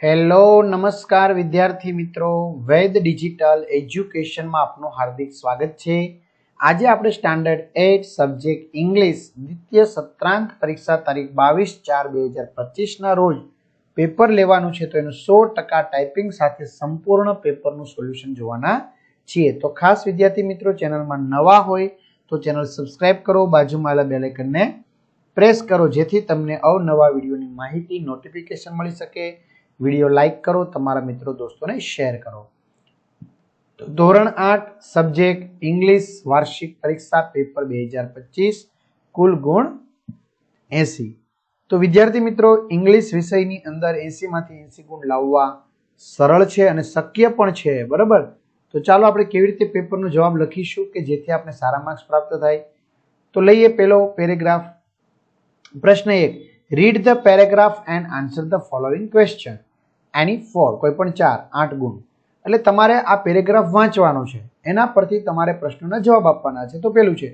Hello નમસ્કાર વિદ્યાર્થી મિત્રો, વૈદ ડિજિટલ એજ્યુકેશનમાં આપનું હાર્દિક સ્વાગત છે। આજે આપણે સ્ટાન્ડર્ડ 8 સબ્જેક્ટ ઇંગ્લિશ દ્વિતીય સત્રાંત પરીક્ષા તારીખ 22/4/2025 ના રોજ પેપર લેવાનું છે, તો એનું 100% ટાઈપિંગ સાથે સંપૂર્ણ પેપરનું સોલ્યુશન જોવાના છીએ। તો ખાસ વિદ્યાર્થી મિત્રો, ચેનલમાં નવા હોય તો ચેનલ સબસ્ક્રાઇબ કરો, બાજુમાં આવેલા બેલ આઇકનને પ્રેસ કરો જેથી તમને અવનવા વિડીયોની માહિતી નોટિફિકેશન મળી શકે। વિડીયો લાઈક કરો, તમારા મિત્રો દોસ્તોને શેર કરો। ધોરણ 8 સબ્જેક્ટ ઇંગ્લિશ વાર્ષિક પરીક્ષા પેપર 2025 કુલ ગુણ 80। તો વિદ્યાર્થી મિત્રો, ઇંગ્લિશ વિષયની અંદર 80 માંથી 80 ગુણ લાવવા સરળ છે અને શક્ય પણ છે, બરાબર। તો ચાલો આપણે કેવી રીતે પેપરનો જવાબ લખીશું કે જેથી આપણે સારા માર્ક્સ પ્રાપ્ત થાય। તો લઈએ પહેલો પેરેગ્રાફ। પ્રશ્ન 1, read the paragraph and answer the following question. Any 4 કોઈ પણ 8 ગુણ, એટલે તમારે આ પેરેગ્રાફ વાંચવાનો છે, એના પરથી તમારે પ્રશ્નોના જવાબ આપવાના છે। તો પેલું છે,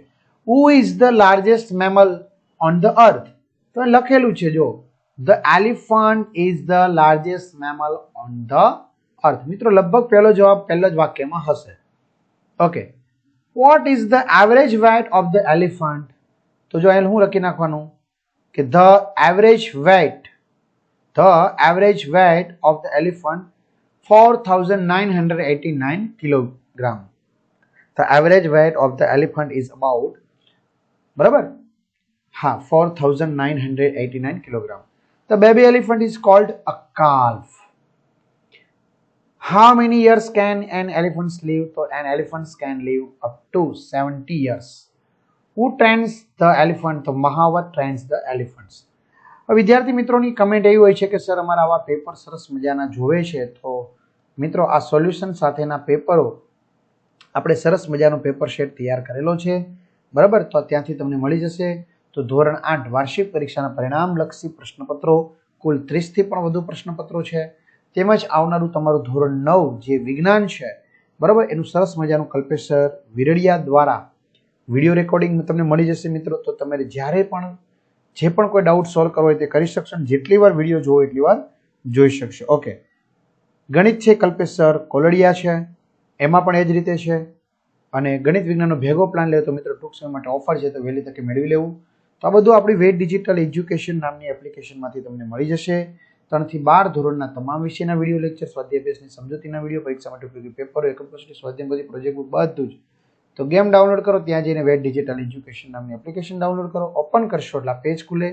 who is the largest mammal on the earth. તો લખેલું છે, જો the elephant is the largest mammal on the earth. મિત્રો લગભગ પહેલો જવાબ પહેલા જ વાક્યમાં હશે। Okay, what is the average weight of the elephant. તો જો અહીં હું લખી નાખવાનું કે the average weight of the elephant 4989 kilogram. The average weight of the elephant is about, બરાબર, હા, 4989 kilogram. The baby elephant is called a calf. How many years can an elephant live? So an elephant can live up to 70 years. Who trains the elephant? So Mahavat trains the elephants. વિદ્યાર્થી મિત્રોની comment એવી હોય છે કે sir અમારા આવા paper સરસ મજાના જોવે છે, તો મિત્રો આ સોલ્યુશન સાથેના પેપરો આપણે સરસ મજાનો પેપર સેટ તૈયાર કરેલો છે, બરાબર। તો ત્યાંથી તમને મળી જશે। તો ધોરણ 8 વાર્ષિક પરીક્ષાના પરિણામલક્ષી પ્રશ્નપત્રો કુલ 30 થી પણ વધુ પ્રશ્નપત્રો છે, તેમજ આવનારું તમારું ધોરણ 9 જે વિજ્ઞાન છે, બરાબર, એનું સરસ મજાનું કલ્પેશ સર વિરડિયા દ્વારા વિડીયો રેકોર્ડિંગ તમને મળી જશે મિત્રો। તો તમારે જ્યારે પણ જે પણ કોઈ ડાઉટ સોલ્વ કરવો હોય તે કરી શકશો, જેટલી વાર વિડીયો જોવો એટલી વાર જોઈ શકશો। ઓકે, ગણિત છે કલ્પેશ સર કોલડિયા છે, એમાં પણ એ જ રીતે છે, અને ગણિત વિજ્ઞાનનો ભેગો પ્લાન લેવો તો મિત્રો ટૂંક સમય માટે ઓફર છે, તો વહેલી તકે મેળવી લેવું। તો આ બધું આપણી વેદ ડિજિટલ એજ્યુકેશન નામની એપ્લિકેશનમાંથી તમને મળી જશે। 3 થી 12 ધોરણના તમામ વિષયના વિડીયો લેક્ચર, સ્વાધ્યાય અભ્યાસની સમજૂતીના વિડીયો, પરીક્ષા માટે ઉપયોગી પેપરો, એકમ કસોટી, સ્વાધ્યાય બધી પ્રોજેક્ટ બુક બધું જ। તો ગેમ ડાઉનલોડ કરો, ત્યાં જઈને વેદ ડિજિટલ એજ્યુકેશન નામની એપ્લિકેશન ડાઉનલોડ કરો, ઓપન કરશો એટલે પેજ ખુલે,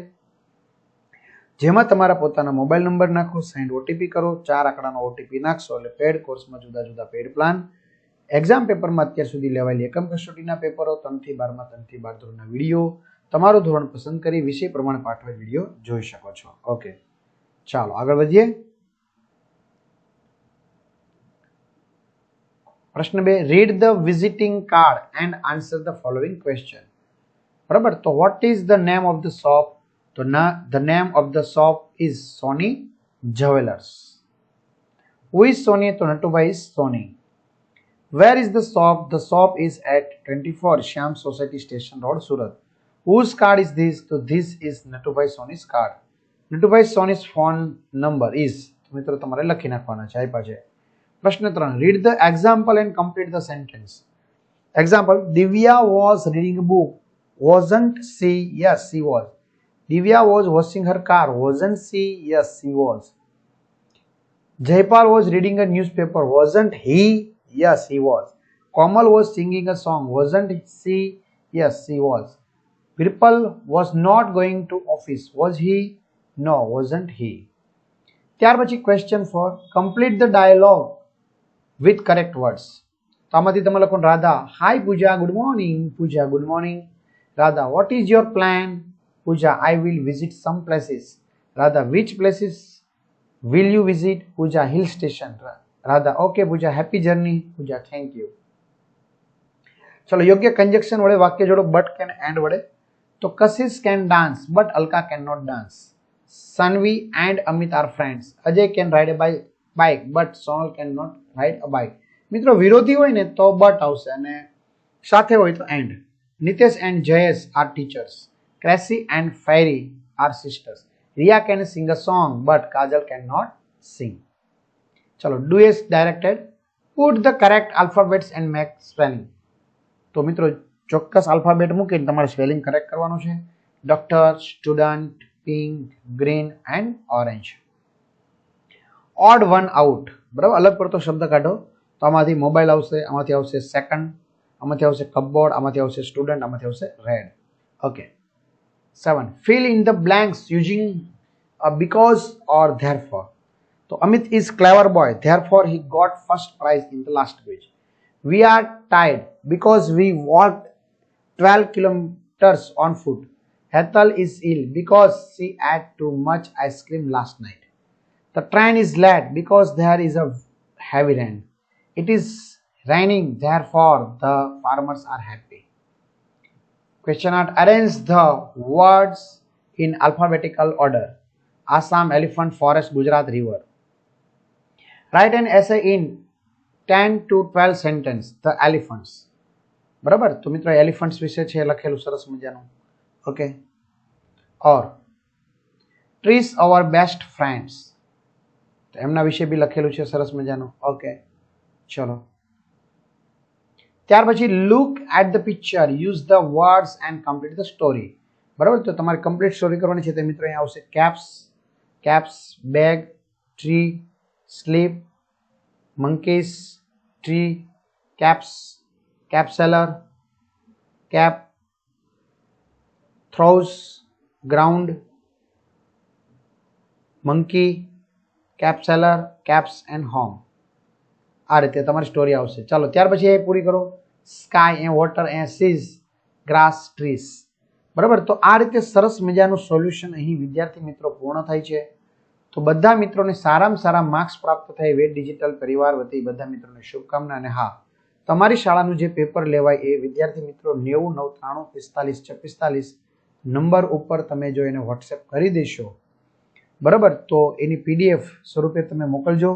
જેમાં તમારા પોતાના મોબાઈલ નંબર નાખો, સેન્ડ ઓટીપી કરો, 4 આંકડાનો ઓટીપી નાખશો એટલે પેડ કોર્સમાં જુદા જુદા પેડ પ્લાન, એક્ઝામ પેપરમાં અત્યાર સુધી લેવાયેલી એકમ કસોટીના પેપરો, 3 થી 12 ધોરણના વિડીયો, તમારું ધોરણ પસંદ કરી વિષય પ્રમાણે પાઠવેલ વિડીયો જોઈ શકો છો। ઓકે, ચાલો આગળ વધીએ। પ્રશ્ન 2, read the visiting card and answer the following question. બરાબર, તો what is the name of the shop? તો the name of the shop is Soni jewellers. Who is Soni? તો Natubhai is Soni. Where is the shop? The shop is at 24 Shyam society station road, Surat. Whose card is this? તો this is Natubhai Soni's card. Natubhai Soni's phone number is, મિત્રો તમારે લખી નાખવાના છે, આપ્યા છે। પ્રશ્ન 3, read the example and complete the sentence. Example, Divya was reading a book, wasn't she? Yes, she was. Divya was washing her car, wasn't she? Yes, she was. Jaipal was reading a newspaper, wasn't he? Yes, he was. Komal was singing a song, wasn't she? Yes, she was. Virpal was not going to office, was he? No, wasn't he. ત્યાર પછી question 4, complete the dialogue with correct words। તો આમાંથી તમે લખો, Radha, hi Pooja, good morning. Pooja, good morning. Radha, what is your plan? Pooja, I will visit some places. Radha, which places will you visit? Pooja, hill station. Radha, okay Pooja, happy journey. Pooja, thank you. ચલો યોગ્ય conjunction વડે વાક્ય જોડો, but can and વડે। તો Kashish can dance but Alka cannot dance. Sanvi and Amit are friends. Ajay can ride a bike but Sonal cannot ride a bike. મિત્રો વિરોધી હોય ને તો but આવશે અને સાથે હોય તો and। Nitesh and Jayesh are teachers. Cressy and Fairy are sisters. Riya can sing a song, but Kajal cannot sing. ચલો, do as directed. Put the correct alphabets and make spelling. તો મિત્રો ચોક્કસ alphabet મૂકીને તમારે spelling correct કરવાનું છે. Doctor, student, pink, green and orange. Odd one out, બરાબર, અલગ પડતો શબ્દ કાઢો. તો આમાંથી મોબાઈલ આવશે, આમાંથી આવશે સેકન્ડ, આમાંથી આવશે કપબોર્ડ, આમાંથી આવશે સ્ટુડન્ટ, આમાંથી આવશે red. Okay. 7. Fill in the blanks using a because or therefore. So Amit is clever boy, therefore he got first prize in the last quiz. We are tired because we walked 12 kilometers on foot. Ethel is ill because she ate too much ice cream last night. The train is late because there is a heavy rain. It is raining, therefore the farmers are happy. Question 8. Arrange the words in alphabetical order. Assam, elephant, forest, Gujarat, river. Write an essay in 10 to 12 sentence. The elephants. બરાબર, તો મિત્રો elephants વિશે છે લખેલું સરસ મજાનું. Okay. Or ટ્રીસ our best friends, તો એમના વિશે બી લખેલું છે સરસ મજાનું. ઓકે, ચલો. ત્યાર પછી look at the picture, use the words and complete the story. બરાબર, તો તમારે કમ્પ્લીટ સ્ટોરી કરવાની છે. તો મિત્રો અહીંયા આવશે caps, bag, tree, sleep, monkeys, tree, caps, cap seller, cap, throws, ground, monkey, cap seller, caps and home. આ રીતે તમારી સ્ટોરી આવશે. ચાલો, ત્યાર પછી એ પૂરી કરો. સ્કાય એ વોટર એ સીઝ, ગ્રાસ, ટ્રીસ. બરાબર, તો આ રીતે સરસ મજાનું સોલ્યુશન અહીં વિદ્યાર્થી મિત્રો પૂર્ણ થાય છે. તો બધા મિત્રોને સારામાં સારા માર્ક્સ પ્રાપ્ત થાય વેદ ડિજિટલ પરિવાર વતી બધા મિત્રોને શુભકામના. અને હા, તમારી શાળાનું જે પેપર લેવાય એ વિદ્યાર્થી મિત્રો 90934546 નંબર ઉપર તમે જો એને વોટ્સએપ કરી દેશો, બરાબર, તો એની PDF સ્વરૂપે તમે મોકલજો.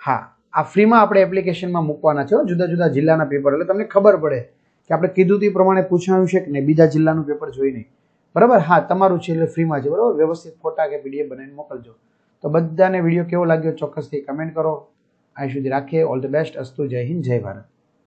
હા, આ ફ્રીમાં આપણે એપ્લિકેશનમાં મૂકવાના છે જુદા જુદા જિલ્લાના પેપર, એટલે તમને ખબર પડે કે આપણે કીધું તે પ્રમાણે પૂછાયું છે કે નહીં, બીજા જિલ્લાનું પેપર જોઈ નહીં. બરાબર, હા, તમારું છે એટલે ફ્રીમાં છે. બરાબર, વ્યવસ્થિત ફોટા કે PDF બનાવીને મોકલજો. તો બધાને વિડીયો કેવો લાગ્યો ચોક્કસથી કમેન્ટ કરો. અહીં સુધી રાખીએ. All the best. અસ્તુ. જય હિન્દ, જય ભારત.